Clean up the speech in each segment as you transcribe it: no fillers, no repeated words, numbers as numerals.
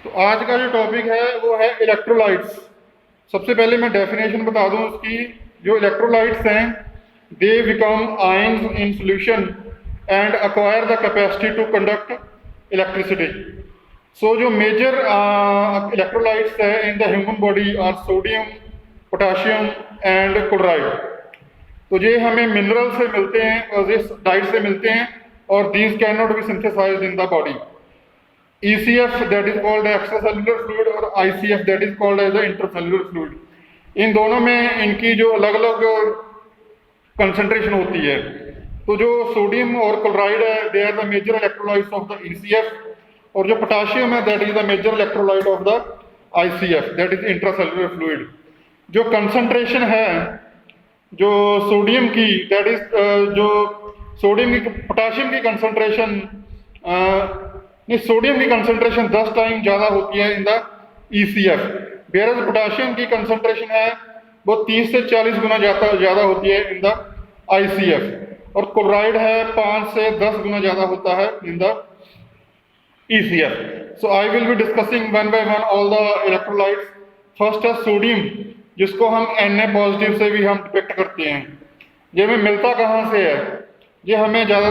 तो आज का जो टॉपिक है वो है इलेक्ट्रोलाइट्स। सबसे पहले मैं डेफिनेशन बता दूं उसकी। जो इलेक्ट्रोलाइट्स हैं, they become ions in solution and acquire the capacity to conduct electricity. So जो मेजर इलेक्ट्रोलाइट्स है in the human body are sodium, potassium and chloride. तो ये हमें मिनरल से मिलते हैं और इस डाइट से मिलते हैं, और these can not be synthesised in the body. ECF that is called extracellular fluid और ICF that is called as the intercellular fluid। इन दोनों में इनकी जो अलग अलग कंसंट्रेशन होती है। तो जो सोडियम और क्लोराइड है, they are the major electrolytes of the ECF, और जो पोटाशियम है that is the major electrolyte of the ICF that is intracellular fluid. जो कंसंट्रेशन है जो सोडियम की, दैट इज जो सोडियम की, पोटाशियम की कंसंट्रेशन सोडियम की कंसंट्रेशन 10 टाइम ज़्यादा होती है in the ECF, whereas potassium की कंसंट्रेशन है वो 30 से 40 गुना ज़्यादा होती है इन द ICF, और क्लोराइड है 5 से 10 गुना ज़्यादा होता है in the ECF। So I will be discussing one by one all the electrolytes. First है सोडियम, जिसको हम Na पॉजिटिव से भी हम डिपेक्ट करते हैं। ये हमें मिलता कहाँ से है? ये हमें ज़्यादा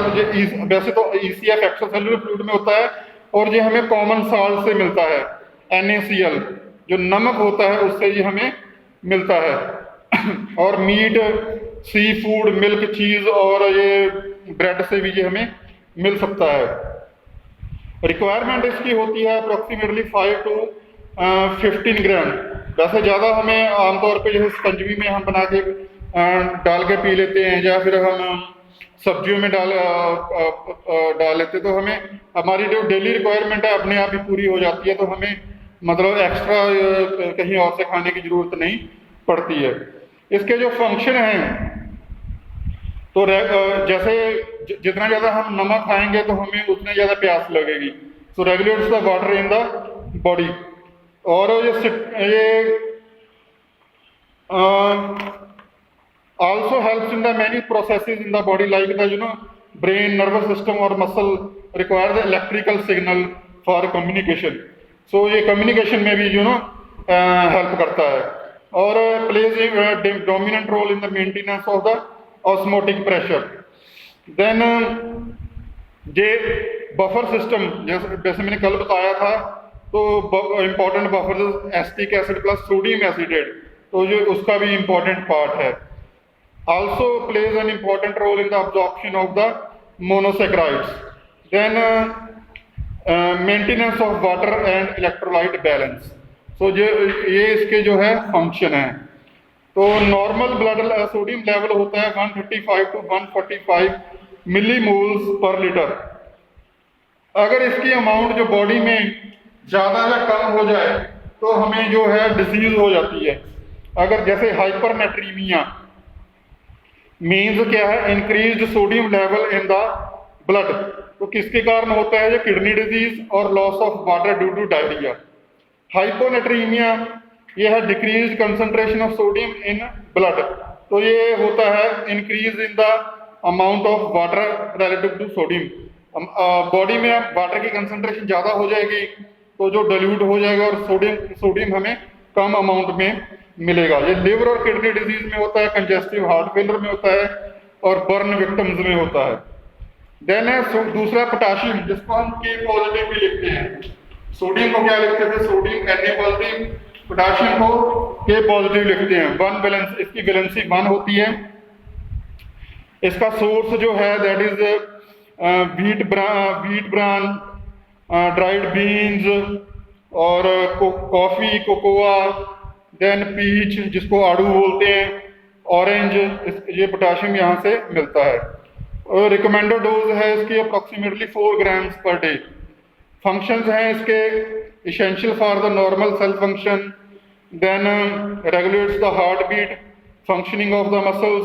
वैसे तो ECF एक्स्ट्रासेल्युलर फ्लूइड में होता है, और ये हमें कॉमन साल्ट से मिलता है, NaCl जो नमक होता है उससे ये हमें मिलता है। और मीट, सी फूड, मिल्क, चीज़ और ये ब्रेड से भी ये हमें मिल सकता है। रिक्वायरमेंट इसकी होती है अप्रोक्सीमेटली 5 to 15 ग्राम। वैसे ज़्यादा हमें आमतौर पे जैसे स्पंजवी में हम बना के डाल के पी लेते हैं, या फिर हम सब्जियों में डाल लेते, तो हमें हमारी जो डेली रिक्वायरमेंट है अपने आप ही पूरी हो जाती है, तो हमें मतलब एक्स्ट्रा कहीं और से खाने की ज़रूरत नहीं पड़ती है। इसके जो फंक्शन हैं, तो जैसे जितना ज़्यादा हम नमक खाएंगे तो हमें उतनी ज़्यादा प्यास लगेगी। So regulates the water in the body. और ये also helps in the many processes in the body like the brain, nervous system or muscle require the electrical signal for communication। so ये communication में भी help करता है, और plays a dominant role in the maintenance of the osmotic pressure। then ये buffer system जैसे मैंने कल बताया था, तो important buffer acetic acid plus sodium acetate, तो जो उसका भी important part है। also plays an important role in the absorption of the monosaccharides। then maintenance of water and electrolyte balance। so ये इसके जो है फंक्शन है। तो नॉर्मल ब्लड सोडियम लेवल होता है 135 to 145 मिलीमोल्स पर लीटर। अगर इसकी अमाउंट जो बॉडी में ज़्यादा या कम हो जाए तो हमें जो है डिजीज हो जाती है। अगर जैसे हाइपरनेट्रीमिया मीन्स क्या है? Increased sodium level in the blood. तो किसके कारण होता है? ये किडनी डिजीज और loss of water due to diarrhoea. Hyponatraemia ये है decreased concentration of sodium in blood. तो ये होता है increase in the amount of water relative to sodium. Body में वाटर की कंसंट्रेशन ज़्यादा हो जाएगी तो जो डाइल्यूट हो जाएगा, और सोडियम हमें कम अमाउंट में मिलेगा। ये लिवर और किडनी डिजीज में होता है, कंजेस्टिव हार्ट फेलियर में होता है, और बर्न विक्टिम्स में होता है। देन है दूसरा पोटाशियम, जिसको हम K पॉजिटिव भी लिखते हैं। सोडियम को क्या लिखते थे? सोडियम Na पॉजिटिव, पोटाशियम को K पॉजिटिव लिखते हैं। वन वैलेंस, इसकी वैलेंसी 1 होती है। इसका सोर्स जो है that is wheat bran, dried beans और कॉफी, कोकोआ, देन पीच जिसको आड़ू बोलते हैं, ऑरेंज, ये पोटाशियम यहाँ से मिलता है। और रिकमेंडेड डोज है इसकी approximately 4 grams per day. Functions हैं इसके essential for the normal cell function, then regulates the heart beat, functioning of the muscles,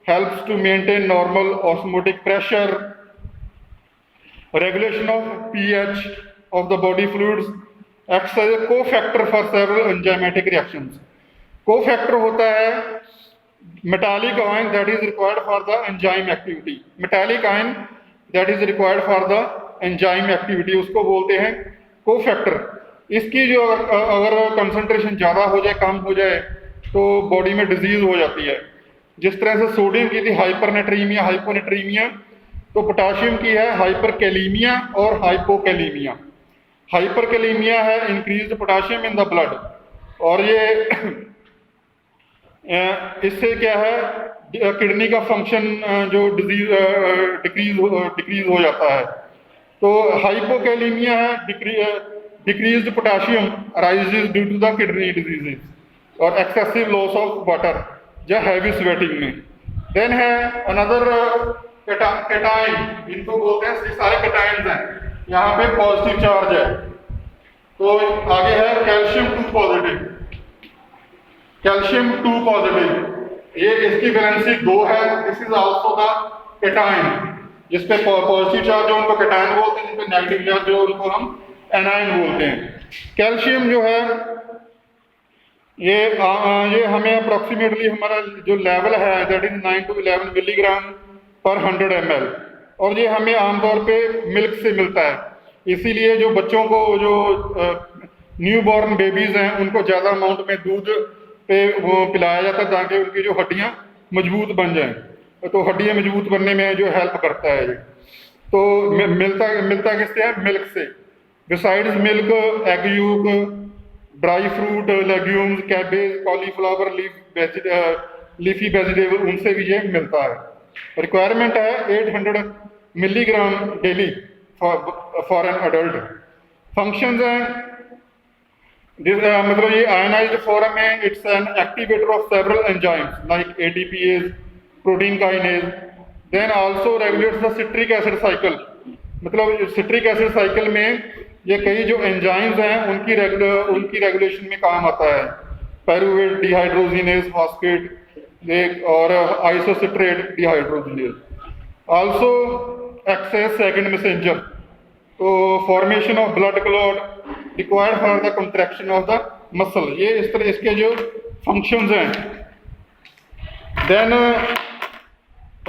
helps to maintain normal osmotic pressure, regulation of pH of the body fluids, acts as a co-factor for several enzymatic reactions। co-factor होता है metallic ion that is required for the enzyme activity। metallic ion that is required for the enzyme activity, उसको बोलते हैं cofactor. इसकी जो अगर concentration ज़्यादा हो जाए, कम हो जाए, तो बॉडी में डिजीज हो जाती है। जिस तरह से सोडियम की थी हाइपरनेट्रीमिया, हाइपोनेट्रीमिया, तो पोटाशियम की है हाइपरकैलीमिया और हाइपोकैलीमिया। हाइपरकैलीमिया है increase potassium in the blood, और ये इससे क्या है, किडनी का फंक्शन जो डिजीज डिक्रीज हो जाता है। तो हाइपोकैलीमिया है decreased potassium arises due to the kidney diseases और एक्सेसिव लॉस ऑफ वाटर या हैवी स्वेटिंग में। देन है अनदर कैटाइन, इनको बोलते हैं, ये सारे कैटाइंस हैं, यहाँ पे पॉजिटिव चार्ज है। तो आगे है कैल्शियम 2 पॉजिटिव, कैल्शियम 2 पॉजिटिव, ये इसकी वैलेंसी 2 है। This is also the cation, जिसपे पॉजिटिव चार्ज जो उनको कैटाइन बोलते हैं, जिसपे नेगेटिव चार्ज जो उनको हम एनाइन बोलते हैं। कैल्शियम जो है ये हमें अप्रोक्सीमेटली हमारा जो लेवल है दैट इज 9 to 11 मिलीग्राम पर 100 ml, और ये हमें आमतौर पे मिल्क से मिलता है। इसीलिए जो बच्चों को, जो न्यू बॉर्न बेबीज हैं, उनको ज़्यादा अमाउंट में दूध पे वो पिलाया जाता है ताकि उनकी जो हड्डियाँ मजबूत बन जाएं, तो हड्डियाँ मजबूत बनने में जो हेल्प करता है ये। तो मिलता किससे है? मिल्क से। Besides milk, egg yolk, dry fruit, legumes, cabbage, cauliflower, leafy vegetable, उनसे भी ये मिलता है। रिक्वायरमेंट है 800 milligram daily for an adult. Functions हैं, मतलब ये आयनाइज्ड फॉर्म में it's an activator of several enzymes like ATPase, protein kinase. Then also regulates the citric acid cycle, मतलब सिट्रिक एसिड साइकिल में ये कई जो एंजाइम्स हैं उनकी रेगुलेशन में काम आता है। पायरूवेट डिहाइड्रोजिनेज फॉस्फेट और isocitrate dehydrogenase. Also act as second messenger, तो formation of blood clot required for the contraction of the muscle. ये इस तरह इसके जो फंक्शंस हैं। Then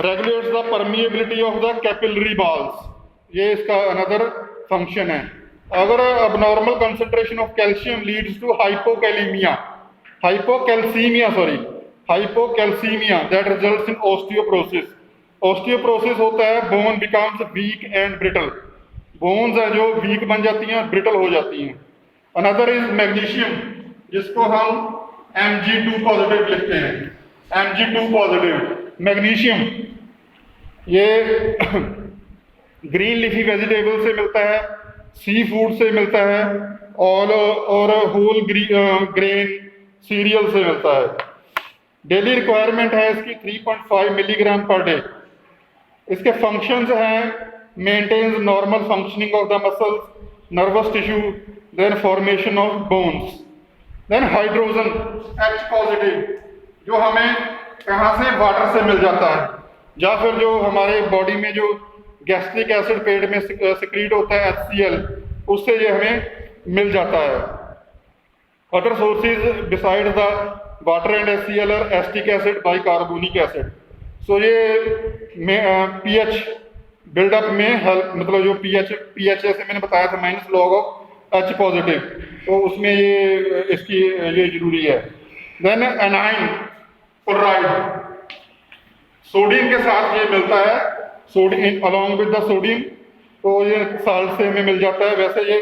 regulates the permeability of the capillary walls, ये इसका अनदर फंक्शन है। अगर abnormal concentration of calcium leads to hypokalemia that results in osteoporosis. Osteoporosis होता है bone becomes weak and brittle, bones है जो वीक बन जाती हैं, ब्रिटल हो जाती हैं। अनदर इज मैग्नीशियम, जिसको हम Mg2 पॉजिटिव लिखते हैं, Mg2 पॉजिटिव मैग्नीशियम। ये ग्रीन लीफी वेजिटेबल से मिलता है, सी फूड से मिलता है, और होल ग्रेन सीरियल से मिलता है। डेली रिक्वायरमेंट है इसकी 3.5 मिलीग्राम पर डे। इसके फंक्शंस हैं maintains normal functioning of the muscles, nervous tissue, then formation of bones. Then hydrogen H positive, जो हमें कहाँ से, वाटर से मिल जाता है, या फिर जो हमारे बॉडी में जो गैस्ट्रिक एसिड पेट में सिक्रीट होता है HCl, उससे ये हमें मिल जाता है। Other sources beside the water and HCl और एस्टिक एसिड, बाइकार्बोनिक एसिड। सो ये pH बिल्डअप में हेल्प, मतलब जो pH जैसे मैंने बताया था minus log of H positive, तो उसमें ये इसकी ये जरूरी है। देन एनाइन क्लोराइड, सोडियम के साथ ये मिलता है, sodium along with the sodium, तो ये साल्ट से हमें मिल जाता है। वैसे ये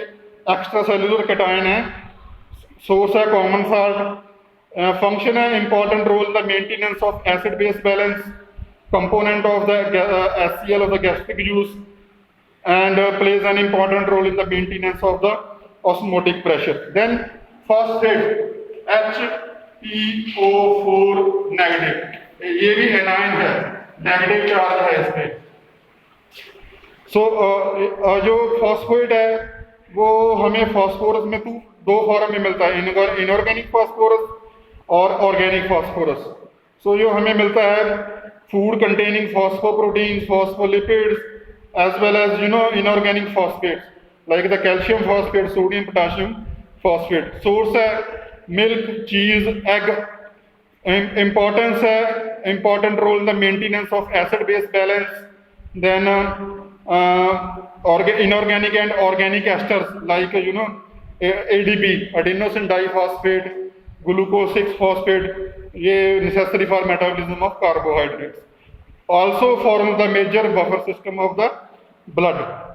एक्स्ट्रा सेलुलर कैटायन है, सोर्स है कॉमन साल्ट। फंक्शन है important role in the maintenance of acid base balance, component of the HCl of the gastric juice, and plays an important role in the maintenance of the osmotic pressure. Then phosphate HPO4 negative, ये भी A9 है, negative charge है इसमें। जो phosphate है वो हमें phosphorus में दो फॉर्म में मिलता है, इनऑर्गेनिक फास्फोरस और ऑर्गेनिक फास्फोरस। जो हमें मिलता है food containing phosphoproteins, phospholipids, as well as inorganic phosphates like the calcium phosphate, sodium potassium phosphate. Source है milk, cheese, egg. Importance है important role in the maintenance of acid base balance. Then inorganic and organic esters like ADP, adenosine diphosphate, glucose 6-phosphate, ये necessary for metabolism of carbohydrates. Also form the major buffer system of the blood.